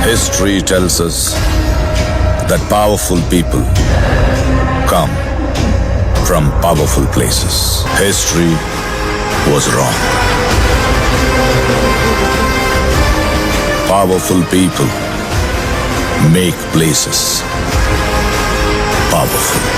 History tells us that powerful people come from powerful places. History was wrong. Powerful people make places powerful.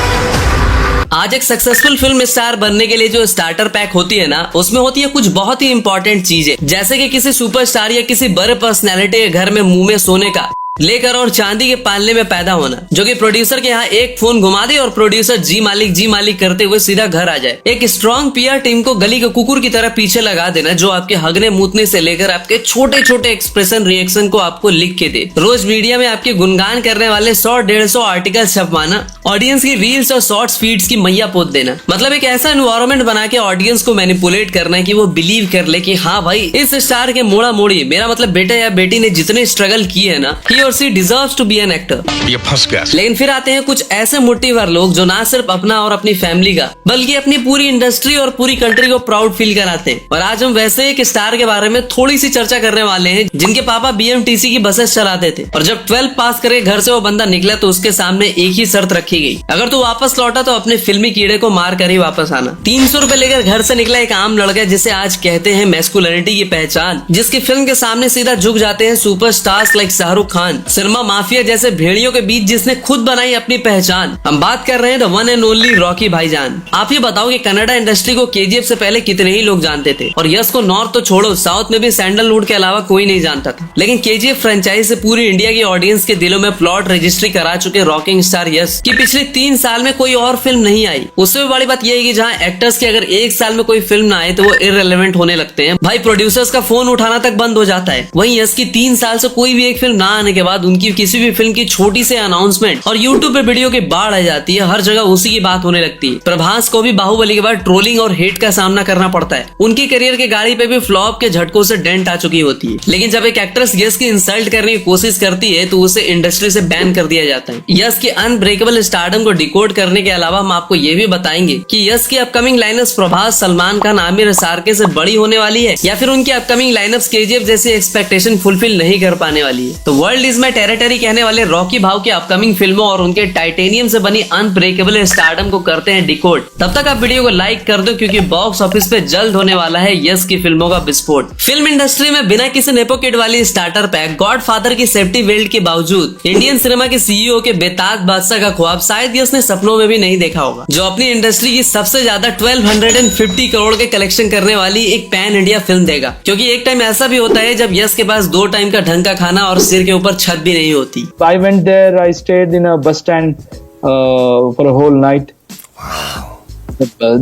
आज एक successful film star बनने के लिए जो starter pack होती है ना, उसमें होती है कुछ बहुत ही इंपॉर्टेंट चीजें, जैसे कि किसी सुपरस्टार या किसी बड़े पर्सनैलिटी के घर में मुंह में सोने का लेकर और चांदी के पालने में पैदा होना, जो कि प्रोड्यूसर के यहाँ एक फोन घुमा दे और प्रोड्यूसर जी मालिक करते हुए सीधा घर आ जाए। एक स्ट्रॉन्ग पीआर टीम को गली के कुकुर की तरह पीछे लगा देना, जो आपके हगने मूतने से लेकर आपके छोटे छोटे एक्सप्रेशन रिएक्शन को आपको लिख के दे। रोज मीडिया में आपके गुणगान करने वाले 100-150 आर्टिकल छपवाना, ऑडियंस की रील्स और शॉर्ट्स फीड्स की मैया पोत देना। मतलब एक ऐसा एनवायरनमेंट बना के ऑडियंस को मैनिपुलेट करना कि वो बिलीव कर ले कि हाँ भाई, इस स्टार के मोड़ा मोड़ी, मेरा मतलब बेटा या बेटी ने जितने स्ट्रगल किए है ना, he or she deserves to be an actor। ये फंस गया। लेकिन फिर आते हैं कुछ ऐसे मोटिवर लोग जो ना सिर्फ अपना और अपनी फैमिली का, बल्कि अपनी पूरी इंडस्ट्री और पूरी कंट्री को प्राउड फील कराते हैं। और आज हम वैसे एक स्टार के बारे में थोड़ी सी चर्चा करने वाले हैं, जिनके पापा BMTC की बसेस चलाते थे और जब 12 पास करे घर से वो बंदा निकला तो उसके सामने एक ही शर्त रखी गई, अगर तू वापस लौटा तो अपने फिल्मी कीड़े को मार कर ही वापस आना। 300 रुपए लेकर घर से निकला एक आम लड़का, जिसे आज कहते हैं मैस्कुलिनिटी की पहचान, जिसकी फिल्म के सामने सीधा झुक जाते हैं superstars like Shahrukh Khan, cinema mafia जैसे भेड़ियों के बीच जिसने खुद बनाई अपनी पहचान। हम बात कर रहे हैं the one and only Rocky भाईजान। आप ये बताओ कि कन्नड़ा इंडस्ट्री को KGF से पहले कितने ही लोग जानते थे, और यश को नॉर्थ तो छोड़ो, साउथ में भी सैंडलवुड के अलावा कोई नहीं जानता था। लेकिन KGF फ्रेंचाइज से पूरी इंडिया की ऑडियंस के दिलों में प्लॉट रजिस्ट्री करा चुके रॉकिंग स्टार यश की पिछले 3 साल में कोई और फिल्म नहीं आई। उससे भी बड़ी बात यह है कि जहाँ एक्टर्स की अगर 1 साल में कोई फिल्म ना आए तो वो इररिलेवेंट होने लगते हैं। भाई प्रोड्यूसर्स का फोन उठाना तक बंद हो जाता है। वहीं यश की 3 साल से कोई भी एक फिल्म ना आने के बाद उनकी किसी भी फिल्म की छोटी से अनाउंसमेंट और यूट्यूब पे वीडियो की बाढ़ आ जाती है। हर जगह उसी की बात होने लगती है। प्रभास को भी बाहुबली के बाद ट्रोलिंग और हेट का सामना करना पड़ता है। उनकी करियर की गाड़ी पे भी फ्लॉप के झटकों से डेंट आ चुकी होती है। लेकिन जब एक एक्ट्रेस यश की इंसल्ट करने की कोशिश करती है तो उसे इंडस्ट्री से बैन कर दिया जाता है। यश की अनब्रेकेबल स्टारडम को डिकोड करने के अलावा हम आपको ये भी बताएंगे कि यश की upcoming line-ups Prabhas, Salman Khan, Aamir, SRK से बड़ी होने वाली है या फिर उनकी अपकमिंग लाइनअप्स KGF जैसी एक्सपेक्टेशन फुलफिल नहीं कर पाने वाली है। तो वर्ल्ड इज माय टेरिटरी कहने वाले रॉकी भाव के अपकमिंग फिल्मों और उनके टाइटेनियम से बनी अनब्रेकेबल स्टारडम को करते हैं डिकोड। तब तक आप वीडियो को लाइक कर दो, क्योंकि बॉक्स ऑफिस पे जल्द होने वाला है यश की फिल्मों का विस्फोट। फिल्म इंडस्ट्री में बिना किसी नेपो किड वाली स्टार्टर पैक, गॉडफादर की सेफ्टी बेल्ट के बावजूद इंडियन सिनेमा के CEO के बेताज बादशाह का ख्वाब शायद यश ने सपनों में भी नहीं देखा होगा, जो अपनी इंडस्ट्री की सबसे ज्यादा 1250 करोड़ के कलेक्शन करने वाली एक पैन इंडिया फिल्म देगा। क्योंकि एक टाइम ऐसा भी होता है जब यश के पास 2 टाइम का ढंग का खाना और सिर के ऊपर छत भी नहीं होती। I went there, I stayed in a bus stand for a whole night.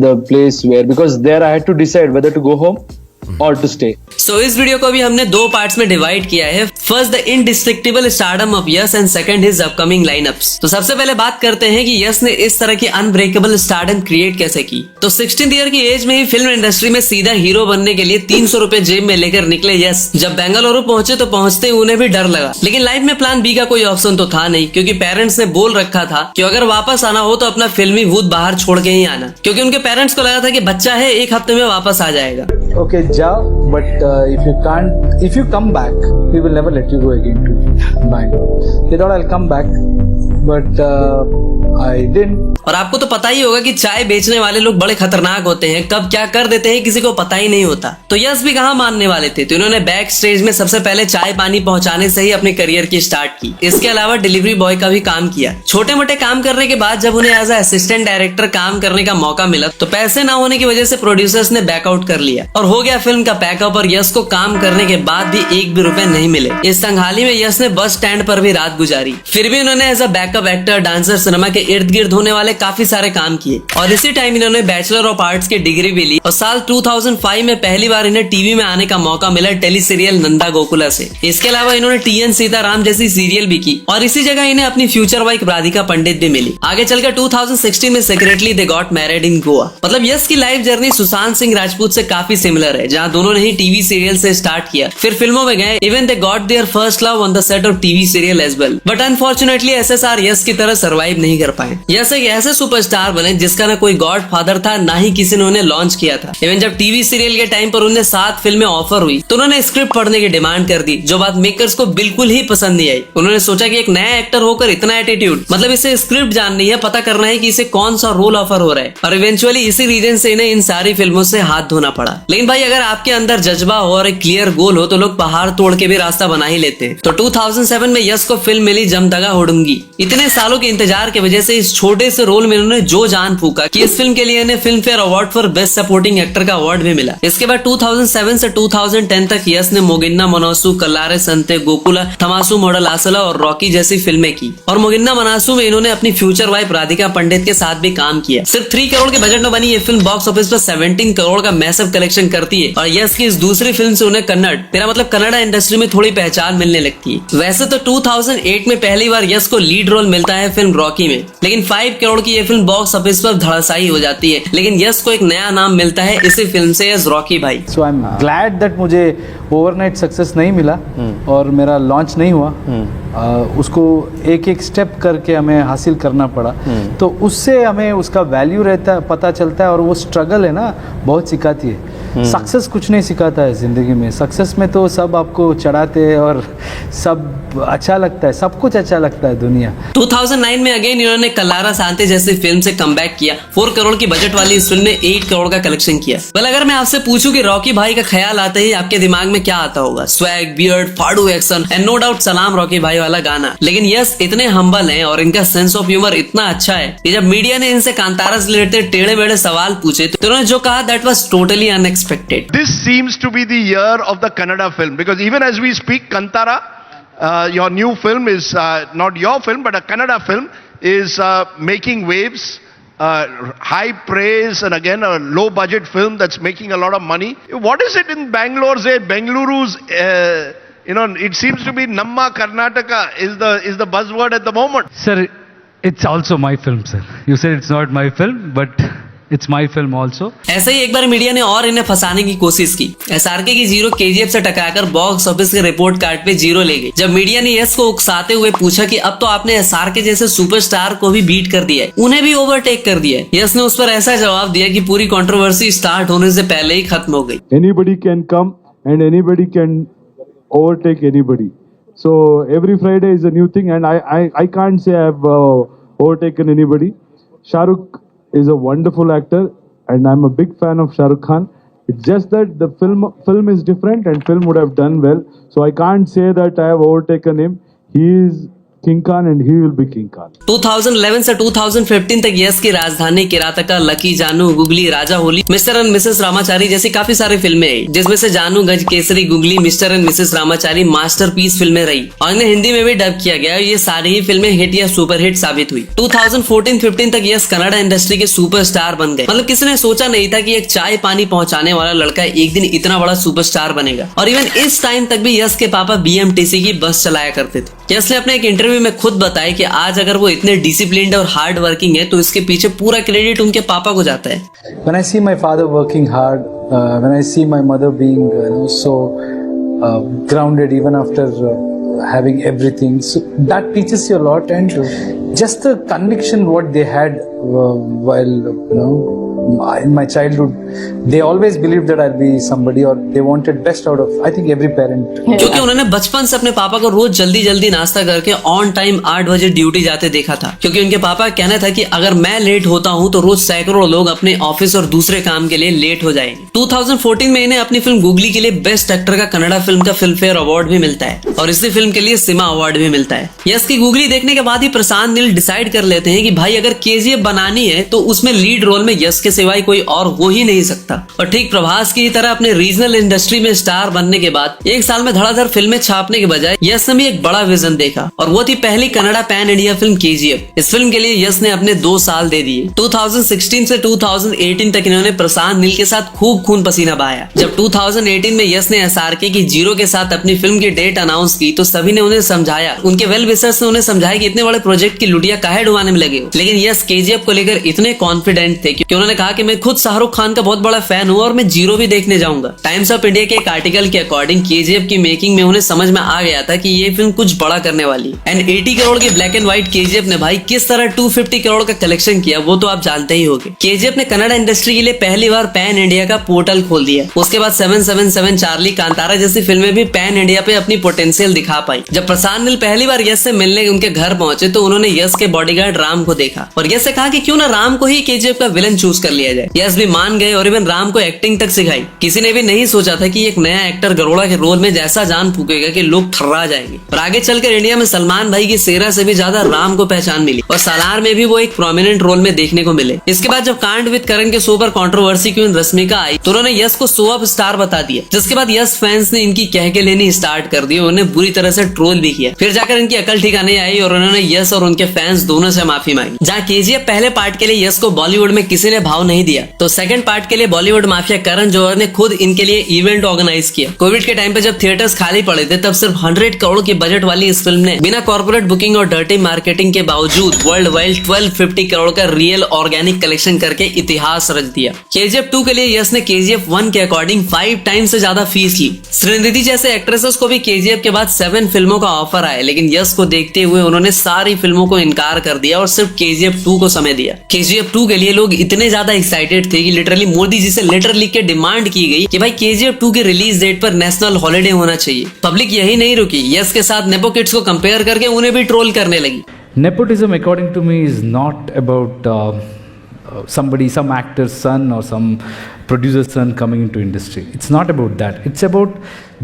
The place where, because there I had to decide whether to go home or to stay. So, इस वीडियो को भी हमने 2 parts में divide किया है। First the indestructible stardom of Yash and second his upcoming lineups. तो सबसे पहले बात करते हैं कि यश ने इस तरह की अनब्रेकेबल स्टारडम क्रिएट कैसे की। तो 16th ईयर की एज में ही फिल्म इंडस्ट्री में सीधा हीरो बनने के लिए 300 रुपए जेब में लेकर निकले यश। जब बेंगलुरु पहुंचे तो पहुंचते उन्हें भी डर लगा, लेकिन लाइफ में प्लान B का कोई ऑप्शन तो था नहीं, क्योंकि पेरेंट्स ने बोल रखा था कि अगर वापस आना हो तो अपना फिल्मी भूत बाहर छोड़ के ही आना, क्योंकि उनके पेरेंट्स को लगा था कि बच्चा है, 1 हफ्ते में वापस आ जाएगा। Okay, जाओ, but if you come back, we will never let you go again to mine. They thought I'll come back, but I didn't. और आपको तो पता ही होगा कि चाय बेचने वाले लोग बड़े खतरनाक होते हैं, कब क्या कर देते हैं किसी को पता ही नहीं होता। तो यश भी कहाँ मानने वाले थे, तो इन्होंने बैक स्टेज में सबसे पहले चाय पानी पहुंचाने से ही अपने करियर की स्टार्ट की। इसके अलावा डिलीवरी बॉय का भी काम किया। छोटे मोटे काम करने के बाद जब उन्हें एज असिस्टेंट डायरेक्टर काम करने का मौका मिला तो पैसे ना होने की वजह से प्रोड्यूसर्स ने बैकआउट कर लिया और हो गया फिल्म का पैकअप। और यश को काम करने के बाद भी 1 भी रुपए नहीं मिले। इस संघाली में यश ने बस स्टैंड पर भी रात गुजारी। फिर भी उन्होंने as a backup actor, dancer, cinema के इर्द गिर्द होने वाले काफी सारे काम किए और इसी टाइम इन्होंने बैचलर ऑफ आर्ट्स की डिग्री भी ली। और साल 2005 में पहली बार इन्हें टीवी में आने का मौका मिला टेली सीरियल नंदा गोकुला से। इसके अलावा इन्होंने TN सीताराम जैसी सीरियल भी की और इसी जगह इन्हें अपनी फ्यूचर वाइफ राधिका पंडित भी मिली। आगे चलकर 2016 में secretly they got married in Goa. मतलब यश की लाइफ जर्नी सुशांत सिंह राजपूत से काफी सिमिलर है, जहाँ दोनों ने ही टीवी सीरियल से स्टार्ट किया, फिर फिल्मों में गए। Even they got their first love on the set of TV serial as well, but unfortunately SSR Yash की तरह सर्वाइव नहीं कर कर पाए। यस एक ऐसे सुपरस्टार बने जिसका ना कोई गॉड फादर था, ना ही किसी ने उन्हें लॉन्च किया था। इवन जब टीवी सीरियल के टाइम पर उन्हें 7 फिल्में ऑफर हुई तो उन्होंने स्क्रिप्ट पढ़ने की डिमांड कर दी, जो बात मेकर्स को बिल्कुल ही पसंद नहीं आई। उन्होंने सोचा कि एक नया एक्टर होकर इतना एटीट्यूड, मतलब इसे स्क्रिप्ट जाननी है, पता करना है कि इसे कौन सा रोल ऑफर हो रहा है, और इवेंचुअली इसी रीजन से इन्हें इन सारी फिल्मों से हाथ धोना पड़ा। लेकिन भाई अगर आपके अंदर जज्बा हो और एक क्लियर गोल हो तो लोग पहाड़ तोड़ के भी रास्ता बना ही लेते हैं। तो 2007 में यश को फिल्म मिली जमदगा होडुंगी। इतने सालों के इंतजार की वजह से इस छोटे से रोल में उन्होंने जो जान फूका कि इस फिल्म के लिए इन्हें film fair award for best supporting actor का अवार्ड भी मिला। इसके बाद 2007 से 2010 तक यश ने मोगिन्ना मनोसू, कल्लारे संते, गोकुला, थमासु मॉडल आसला और रॉकी जैसी फिल्में की। और मोगिन्ना मनासू में इन्होंने अपनी फ्यूचर वाइफ राधिका पंडित के साथ भी काम किया। सिर्फ 3 करोड़ के बजट में बनी ये फिल्म बॉक्स ऑफिस पर 17 करोड़ का मैसिव कलेक्शन करती है, और यश की इस दूसरी फिल्म से उन्हें कन्नड़ा इंडस्ट्री में थोड़ी पहचान मिलने लगती है। वैसे तो 2008 में पहली बार यश को लीड रोल मिलता है फिल्म रॉकी में, लेकिन 5 करोड़ की ये फिल्म बॉक्स ऑफिस पर धड़ासाई हो जाती है। लेकिन यश को एक नया नाम मिलता है इसी फिल्म से, एज रॉकी भाई। सो आई एम ग्लैड दैट मुझे ओवरनाइट सक्सेस नहीं मिला और मेरा लॉन्च नहीं हुआ। उसको एक एक स्टेप करके हमें हासिल करना पड़ा, तो उससे हमें उसका वैल्यू रहता है, पता चलता है, और वो स्ट्रगल है ना बहुत सिखाती है। सक्सेस कुछ नहीं सिखाता है जिंदगी में। सक्सेस में तो सब आपको चढ़ाते हैं और सब अच्छा लगता है, सब कुछ अच्छा लगता है दुनिया। 2009 में अगेन इन्होंने कल्लारा सांते जैसी फिल्म से कमबैक किया। 4 करोड़ की बजट वाली इस फिल्म ने 8 करोड़ का कलेक्शन किया। वेल अगर मैं आपसे पूछूं कि रॉकी भाई का ख्याल आते ही आपके दिमाग में क्या आता होगा? स्वैग, बियर्ड, फाड़ू एक्शन एंड नो डाउट सलाम रॉकी भाई वाला गाना। लेकिन यस इतने हम्बल हैं और इनका सेंस ऑफ ह्यूमर इतना अच्छा है कि जब मीडिया ने इनसे कांतारा से रिलेटेड टेढ़े मेढ़े सवाल पूछे तो उन्होंने जो कहा that was totally unexpected. This seems to be the year of the Kannada film, because even as we speak, Kantara, your new film is not your film but a Kannada film, is making waves. High praise, and again a low budget film that's making a lot of money. What is it in Bangalore? Say Bengaluru's, it seems to be Namma Karnataka is the buzzword at the moment. Sir, it's also my film, sir. You said it's not my film, but it's my film also. ऐसे ही एक बार media ने और इन्हें फंसाने की कोशिश की। SRK की 0 केजीएफ से टकराकर बॉक्स ऑफिस के रिपोर्ट कार्ड पे 0 ले गई। जब मीडिया ने यस को उकसाते हुए पूछा कि अब तो आपने एसआरके जैसे सुपरस्टार को भी बीट कर दिया है, उन्हें भी ओवरटेक कर दिया है, यस ने उस पर ऐसा जवाब दिया कि पूरी कंट्रोवर्सी स्टार्ट होने से पहले ही खत्म हो गई। Anybody can come and anybody can overtake anybody. So every Friday is a new thing, and I can't say I've overtaken anybody. Shah Rukh is a wonderful actor, and I'm a big fan of Shah Rukh Khan. It's just that the film is different, and film would have done well. So I can't say that I have overtaken him. He is King Khan and he will be King Khan. 2011 से 2015 तक yes की राजधानी, किरातका, lucky, जानू, googly, Raja Holi, mister and Mrs Ramachari जैसी काफी सारी फिल्में आई, जिसमें से जानू, गज Kesari, googly, mister and Mrs Ramachari masterpiece फिल्में रही और इन्हें हिंदी में भी डब किया गया। ये सारी ही फिल्में हिट या सुपर हिट साबित हुई। 2014-15 तक यस कन्नड़ा इंडस्ट्री के सुपरस्टार बन गए। मतलब किसी ने सोचा नहीं था कि एक चाय पानी पहुंचाने वाला लड़का एक दिन इतना बड़ा सुपरस्टार बनेगा। और इवन इस टाइम तक भी यस के पापा बीएमटीसी की बस चलाया करते थे। यस ने अपने एक इंटरव्यू में खुद बताया कि आज अगर वो इतने डिसिप्लिन्ड और हार्ड वर्किंग है तो इसके पीछे पूरा क्रेडिट उनके पापा को जाता है। When I see my father working hard, when I see my mother being so grounded even after having everything, so that teaches you a lot, and just the conviction what they had while in my childhood, they always believed that I'll be somebody, or they wanted best out of, I think, every parent. क्योंकि उन्होंने बचपन से अपने पापा को रोज जल्दी जल्दी नाश्ता करके ऑन टाइम 8 बजे ड्यूटी जाते देखा था। क्योंकि उनके पापा का कहना था कि अगर मैं लेट होता हूँ तो रोज सैकड़ों लोग अपने ऑफिस और दूसरे काम के लिए लेट हो जाएंगे। 2014 में इन्हें अपनी फिल्म गुगली के लिए बेस्ट एक्टर का कन्नड़ा फिल्म का फिल्म फेयर अवार्ड भी मिलता है और इसी फिल्म के लिए सिमा अवार्ड भी मिलता है। यस की गुगली देखने के बाद ही प्रशांत नील डिसाइड कर लेते हैं कि भाई अगर केजीएफ बनानी है तो उसमें लीड रोल में यस के सिवाय कोई और हो ही नहीं सकता। और ठीक प्रभास की तरह अपने रीजनल इंडस्ट्री में स्टार बनने के बाद 1 साल में धड़ाधड़ फिल्में छापने के बजाय यस ने भी एक बड़ा विजन देखा और वो थी पहली Kannada pan India film KGF. इस फिल्म के लिए यस ने अपने 2 साल दे दिए। 2016 से 2018 तक इन्होंने प्रशांत नील के साथ खूब खून पसीना बहाया। जब 2018 में यस ने एसआरके की 0 के साथ अपनी फिल्म की डेट अनाउंस की तो सभी ने उन्हें समझाया, उनके वेल विशर्स ने उन्हें समझाया कि इतने बड़े प्रोजेक्ट की लुटिया काहे डुबाने में लगे हो। लेकिन यस केजीएफ को लेकर इतने कॉन्फिडेंट थे कि उन्होंने कहा कि मैं खुद शाहरुख खान का बहुत बड़ा फैन हूँ और मैं जीरो भी देखने जाऊंगा। टाइम्स ऑफ इंडिया के एक आर्टिकल के अकॉर्डिंग केजीएफ की मेकिंग में उन्हें समझ में आ गया था कि ये फिल्म कुछ बड़ा करने वाली है। एंड 80 करोड़ की ब्लैक एंड व्हाइट केजीएफ ने भाई किस तरह 250 करोड़ का कलेक्शन किया वो तो आप जानते ही होंगे। केजीएफ ने कन्नड़ इंडस्ट्री के लिए पहली बार पैन इंडिया का पोर्टल खोल दिया। उसके बाद 777 चार्ली, कांतारा जैसी फिल्में भी पैन इंडिया पे अपनी पोटेंशियल दिखा पाई। जब प्रशांत नील पहली बार यश से मिलने उनके घर पहुंचे तो उन्होंने यश के बॉडीगार्ड राम को देखा और यश से कहा कि क्यों ना राम को ही केजीएफ का विलन चूज कर लिया जाए। यश भी मान गए और इवन राम को एक्टिंग तक सिखाई। किसी ने भी नहीं सोचा था कि एक नया एक्टर गरोड़ा के रोल में जैसा जान फूकेगा कि लोग ठर्रा जाएंगे। और आगे चलकर इंडिया में सलमान भाई की सेरा से भी ज्यादा राम को पहचान मिली और सालार में भी वो एक प्रोमिनेंट रोल में देखने को मिले। इसके बाद जब कांड विद करण के शो पर कंट्रोवर्सी क्वीन रश्मिका आई तो उन्होंने यश को शो अप स्टार बता दिया, जिसके बाद यश फैंस ने इनकी कह के लेनी स्टार्ट कर दी और उन्हें बुरी तरह से ट्रोल भी किया। फिर जाकर इनकी अकल ठिकाने आई और उन्होंने यश और उनके फैंस दोनों से माफी मांगी। जहाँ केजीएफ पहले पार्ट के लिए यश को बॉलीवुड में किसी ने भाव नहीं दिया तो सेकंड पार्ट के लिए बॉलीवुड माफिया करण जौहर ने खुद इनके लिए इवेंट ऑर्गेनाइज किया। कोविड के टाइम पे जब थिएटर्स खाली पड़े थे तब सिर्फ 100 करोड़ की बजट वाली इस फिल्म ने बिना कॉर्पोरेट बुकिंग और डर्टी मार्केटिंग के बावजूद वर्ल्ड वाइड 1250 करोड़ का रियल ऑर्गेनिक कलेक्शन करके इतिहास रच दिया। केजीएफ 2 के लिए यश ने केजीएफ 1 के अकॉर्डिंग 5 टाइम्स से ज्यादा फीस ली। श्रीनिधि जैसे एक्ट्रेसेस को भी केजीएफ के बाद 7 फिल्मों का ऑफर आया, लेकिन यश को देखते हुए उन्होंने सारी फिल्मों को इनकार कर दिया और सिर्फ केजीएफ 2 को समय दिया। केजीएफ 2 के लिए लोग इतने ज्यादा एक्साइटेड थे कि लिटरली मोदी जी से लेटर लिख के डिमांड की गई कि भाई केजीएफ 2 के रिलीज डेट पर नेशनल हॉलिडे होना चाहिए। पब्लिक यही नहीं रुकी, यश के साथ नेपो किड्स को कंपेयर करके उन्हें भी ट्रोल करने लगी। Nepotism, according to me, is not about some actor's son or some producer's son coming into industry. It's not about that. It's about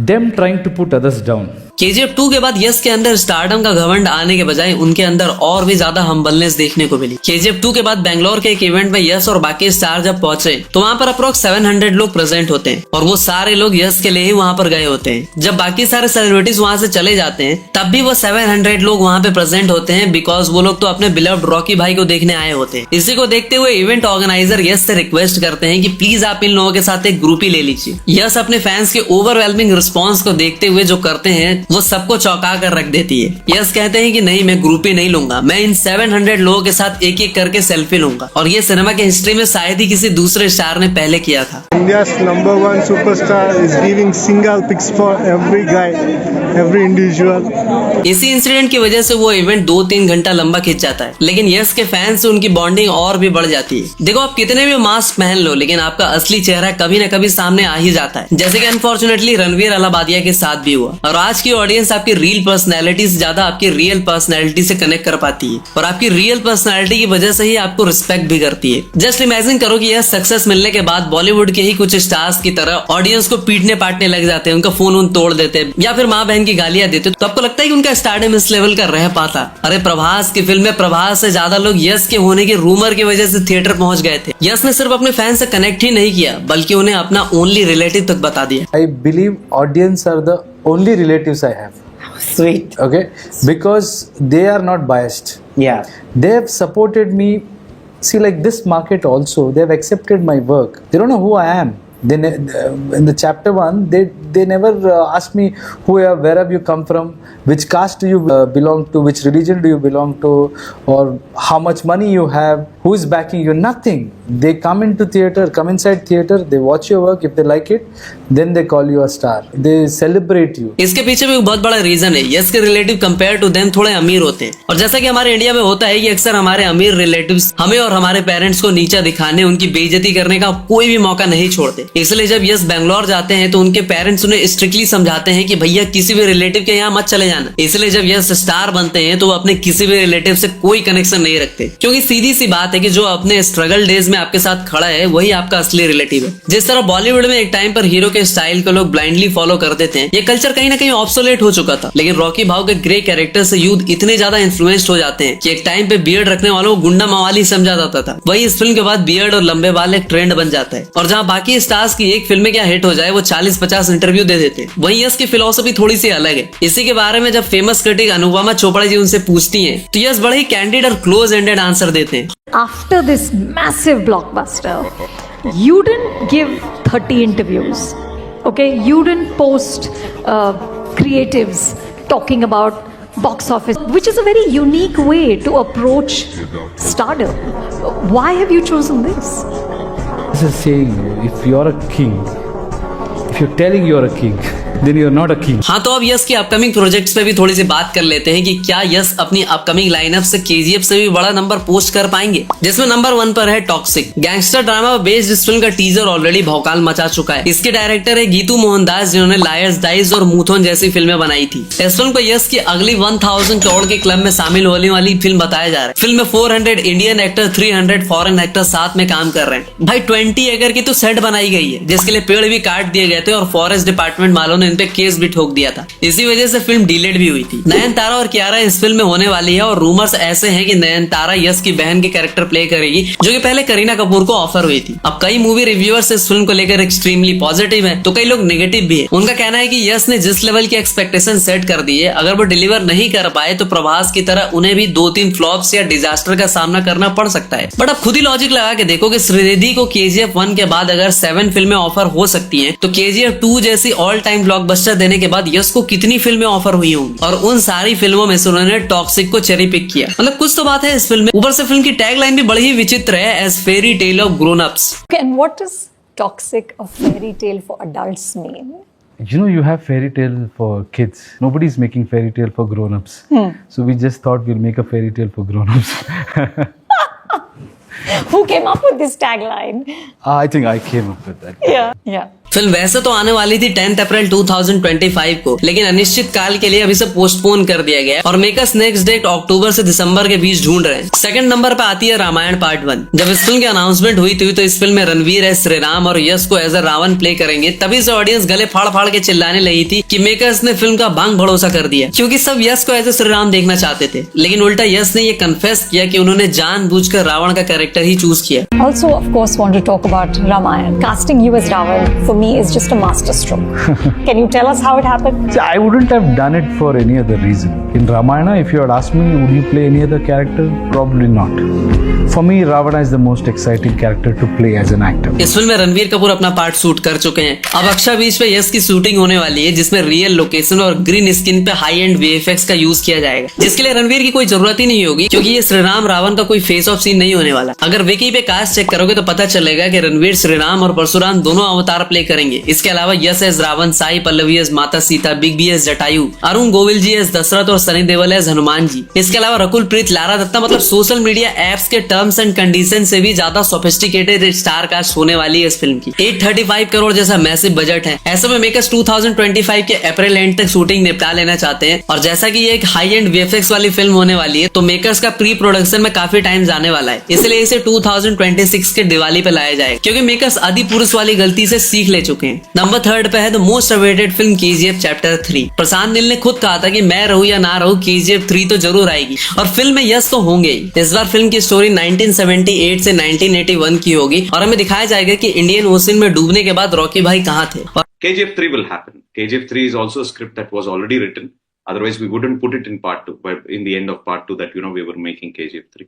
them trying to put others down. KGF 2 के बाद यश के अंदर stardom का घमंड आने के बजाय उनके अंदर और भी ज्यादा हम्बलनेस देखने को मिली। केजीएफ 2 के बाद बेंगलोर के एक इवेंट में यश और बाकी स्टार जब पहुंचे तो वहां पर अप्रोक्स 700 लोग प्रेजेंट होते हैं और वो सारे लोग यश के लिए ही वहां पर गए होते हैं। जब बाकी सारे सेलिब्रिटीज वहां से चले जाते हैं तब भी वो 700 लोग वहां पे प्रेजेंट होते हैं बिकॉज वो लोग तो अपने बिलव्ड रॉकी भाई को देखने आए होते हैं। इसी को देखते हुए इवेंट ऑर्गेनाइजर यश से रिक्वेस्ट करते हैं कि प्लीज आप इन लोगों के साथ एक ग्रुप ही ले लीजिए। यश अपने फैंस के ओवरवेलमिंग रिस्पॉन्स को देखते हुए जो करते हैं वो सबको चौंका कर रख देती है। यश कहते हैं कि नहीं, मैं ग्रुप ही नहीं लूंगा, मैं इन 700 लोगों के साथ एक एक करके सेल्फी लूंगा। और ये सिनेमा के हिस्ट्री में शायद ही किसी दूसरे स्टार ने पहले किया था। India's #1 superstar is giving single pics for every guy, every individual. इसी इंसिडेंट की वजह से वो इवेंट 2-3 घंटा लंबा खिंच जाता है, लेकिन यश के फैंस से उनकी बॉन्डिंग और भी बढ़ जाती है। देखो, आप कितने भी मास्क पहन लो लेकिन आपका असली चेहरा कभी न कभी सामने आ ही जाता है, जैसे कि अनफॉर्चुनेटली रणवीर अलाहाबादिया के साथ भी हुआ। और आज की ऑडियंस आपकी रील पर्सनैलिटी से ज्यादा आपकी रियल पर्सनैलिटी से कनेक्ट कर पाती है और आपकी रियल पर्सनैलिटी की वजह से ही आपको रिस्पेक्ट भी करती है। जस्ट इमेजिन करो कि यह सक्सेस मिलने के बाद बॉलीवुड के ही कुछ स्टार्स की तरह ऑडियंस को पीटने पाटने लग जाते हैं, उनका फोन तोड़ देते हैं या फिर माँ बहन की गालियां देते, तो आपको लगता है कि उनका स्टारडम इस लेवल का रह पाता? अरे प्रभास की फिल्म में प्रभास से ज्यादा लोग यश के होने की रूमर की वजह से थिएटर पहुंच गए थे। यश ने सिर्फ अपने फैन से कनेक्ट ही नहीं किया बल्कि उन्हें अपना ओनली रिलेटिव तक बता दिया। I believe audience are the only relatives I have. Sweet. Okay? Because they are not biased. Yeah. They have supported me. See, like this market also, they have accepted my work. They don't know who I am. In the chapter 1, they never asked me where have you come from, which caste do you belong to, which religion do you belong to, or how much money you have, who is backing you. Nothing. They come inside theater, they watch your work. If they like it, then they call you a star. They celebrate you. इसके पीछे भी एक बहुत बड़ा reason है। यश के relative compare to them थोड़े अमीर होते हैं और जैसा कि हमारे इंडिया में होता है कि अक्सर हमारे अमीर रिलेटिव्स हमें और हमारे पेरेंट्स को नीचा दिखाने, उनकी बेइज्जती करने का कोई भी मौका नहीं छोड़ते। इसलिए जब यश बेंगलोर जाते हैं तो उनके पेरेंट्स उन्हें स्ट्रिक्टली समझाते हैं कि भैया किसी भी रिलेटिव के यहाँ मत चले जाना। इसलिए जब यश स्टार बनते हैं तो वो अपने किसी भी रिलेटिव से कोई कनेक्शन नहीं रखते, क्योंकि सीधी सी बात है कि जो अपने स्ट्रगल डेज में आपके साथ खड़ा है वही आपका असली रिलेटिव है। जिस तरह बॉलीवुड में एक टाइम पर हीरो के स्टाइल को लोग ब्लाइंडली फॉलो कर देते हैं, ये कल्चर कहीं ना कहीं ऑब्सोलेट हो चुका था। लेकिन रॉकी भाव के ग्रे कैरेक्टर से यूथ इतने ज्यादा इन्फ्लुएंस्ड हो जाते हैं कि एक टाइम पे बियर्ड रखने वालों को गुंडा मवाली समझा जाता था, वही इस फिल्म के बाद बियर्ड और लंबे बाल एक ट्रेंड बन जाता है। और जहाँ बाकी स्टार्स की एक फिल्म में क्या हिट हो जाए वो 40-50 इंटरव्यू दे देते हैं, वहीं यश की फिलॉसफी थोड़ी सी अलग है। इसी के बारे में जब फेमस क्रिटिक अनुपमा चोपड़ा जी उनसे पूछती हैं तो यश बड़े ही कैंडिड और क्लोज एंडेड आंसर देते हैं। After this massive blockbuster, you didn't give 30 interviews, okay? You didn't post creatives talking about box office, which is a very unique way to approach stardom. Why have you chosen this? there's a saying, if you're a king, if you're telling you're a king, then you're not a king. हाँ, तो अब yes की upcoming projects पे भी थोड़ी सी बात कर लेते हैं कि क्या यस अपनी अपकमिंग लाइनअप से केजीएफ से भी बड़ा नंबर पोस्ट कर पाएंगे, जिसमें नंबर 1 पर है टॉक्सिक। गैंगस्टर ड्रामा बेस्ड इस फिल्म का टीजर ऑलरेडी भौकाल मचा चुका है। इसके डायरेक्टर है गीतू मोहनदास, जिन्होंने लायर्स डाइज और मूथोन जैसी फिल्में बनाई थी। इस फिल्म को यस की अगली 1000 करोड़ के क्लब में शामिल होने वाली फिल्म बताया जा रहा है। फिल्म में 400 इंडियन एक्टर, 300 फॉरेन एक्टर साथ में काम कर रहे हैं। भाई 20 एकड़ की तो सेट बनाई गई है, जिसके लिए पेड़ भी काट दिए गए थे और फॉरेस्ट डिपार्टमेंट वालों ने इन पे केस भी ठोक दिया था। इसी वजह से फिल्म डिलेड भी हुई थी। नयनतारा और कियारा इस फिल्म में होने वाली है और रूमर्स ऐसे हैं कि नयनतारा यस की बहन के कैरेक्टर प्ले करेगी, जो कि पहले करीना कपूर को ऑफर हुई थी। अब कई मूवी रिव्यूअर्स इस फिल्म को लेकर एक्सट्रीमली पॉजिटिव हैं, तो कई लोग नेगेटिव भी है। उनका कहना है कि यस ने जिस लेवल की एक्सपेक्टेशन सेट कर दी है, अगर वो डिलीवर नहीं कर पाए तो प्रभास की तरह उन्हें भी 2-3 फ्लॉप्स या डिजास्टर का सामना करना पड़ सकता है। बट अब खुद ही लॉजिक लगा के देखो कि श्रीनिधि को KGF 1 के बाद अगर 7 फिल्में ऑफर हो सकती हैं, तो KGF 2 जैसी ऑल टाइम ब्लॉकबस्टर देने के बाद यस को कितनी फिल्में ऑफर हुई होंगी, और उन सारी फिल्मों में से उन्होंने टॉक्सिक को चेरी पिक किया। मतलब कुछ तो बात है इस फिल्म में। ऊपर से फिल्म की टैगलाइन भी बड़ी ही विचित्र है, as fairy tale of grown ups. And what does toxic, a fairy tale for adults mean? You know, you have fairy tale for kids. Nobody's making fairy tale for grown-ups. So we just thought we'll make a fairy tale for grown-ups. Who came up with this tagline? I think I came up with that. Yeah. Film वैसे तो आने वाली थी 10 अप्रैल 2025 को, लेकिन अनिश्चित काल के लिए अभी से पोस्टपोन कर दिया गया और मेकर्स नेक्स्ट डेट अक्टूबर से दिसंबर के बीच ढूंढ रहे हैं। सेकंड नंबर पे आती है रामायण पार्ट 1। जब इस फिल्म की अनाउंसमेंट हुई थी तो इस फिल्म में रणवीर एस श्रीराम और यश को एज अ रावण प्ले करेंगे। तभी से ऑडियंस गले फाड़ फाड़ के चिल्लाने लगी थी कि मेकर्स ने फिल्म का भांग भरोसा कर दिया, क्योंकि सब यश को एज अ श्रीराम देखना चाहते थे। लेकिन उल्टा यश ने ये कन्फेस किया कि उन्होंने जानबूझकर रावण का कैरेक्टर ही चूज किया। Also, of course, want to talk about Ramayana. Casting you as Ravan for me is just a masterstroke. Can you tell us how it happened? See, I wouldn't have done it for any other reason. In Ramayana, if you had asked me, would you play any other character? Probably not. For me, Ravana is the most exciting character to play as an actor. इस film में रणवीर कपूर अपना part shoot कर चुके हैं। अब अक्षा बीच पे yes की shooting होने वाली है, जिसमें रियल लोकेशन और ग्रीन स्किन पे हाई एंड VFX का यूज किया जाएगा, जिसके लिए रणवीर की कोई जरूरत ही नहीं होगी, क्योंकि ये श्रीराम रावण का कोई फेस ऑफ सीन नहीं होने वाला। अगर विकी पे कास्ट चेक करोगे तो पता चलेगा कि रणवीर श्रीराम और परशुराम दोनों अवतार प्ले करेंगे। इसके अलावा Yash as Ravan, Sai Pallavi as Mata Sita, big B as Jatayu, Arun Govil ji as Dasharath और सनी देओल एज हनुमान जी। इसके अलावा रकुल प्रीत, लारा दत्ता, मतलब सोशल मीडिया एप्स के टर्म्स एंड कंडीशन से भी ज्यादा सोफिस्टिकेटेड स्टार कास्ट होने वाली है इस फिल्म की। 835 करोड़ जैसा मैसिव बजट है। ऐसे में मेकर्स 2025 के अप्रैल एंड तक शूटिंग निपटा लेना चाहते हैं, और जैसा कि ये एक हाई एंड VFX वाली फिल्म होने वाली है, तो मेकर्स का प्री प्रोडक्शन में काफी टाइम जाने वाला है। इसलिए इसे 2026 के दिवाली पे लाया जाएगा, क्योंकि मेकर्स आदि पुरुष वाली गलती से सीख ले चुके हैं। नंबर 3 पे है the most awaited film KGF chapter 3। Prashanth Neel ने खुद कहा था कि मैं रहूं या ना रहूं, KGF 3 तो जरूर आएगी, और फिल्म में यस तो होंगे ही। इस बार फिल्म की स्टोरी 1978 से 1981 की होगी, और हमें दिखाया जाएगा कि इंडियन ओशन में डूबने के बाद रॉकी भाई कहाँ थे। KGF 3 will happen. KGF 3 is also a script that was already written. Otherwise, we wouldn't put it in part 2. But in the end of part 2, that we were making KGF 3.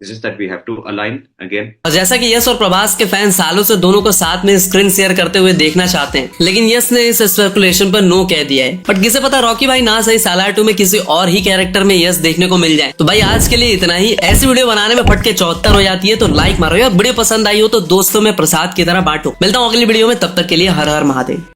It's just that we have to align again. और जैसा कि yes और प्रभास के fan सालों से दोनों को साथ में स्क्रीन शेयर करते हुए देखना चाहते हैं, लेकिन यस ने इस स्पेकुलेशन पर नो कह दिया है। बट किसे पता रॉकी भाई ना सही सालार 2 में किसी और ही कैरेक्टर में यस देखने को मिल जाए। तो भाई आज के लिए इतना ही। ऐसी वीडियो बनाने में फटके 74 हो जाती है, तो लाइक मारो, और वीडियो पसंद आई हो तो दोस्तों में प्रसाद की तरह बांटो। मिलता हूँ अगली वीडियो में, तब तक के लिए हर हर महादेव।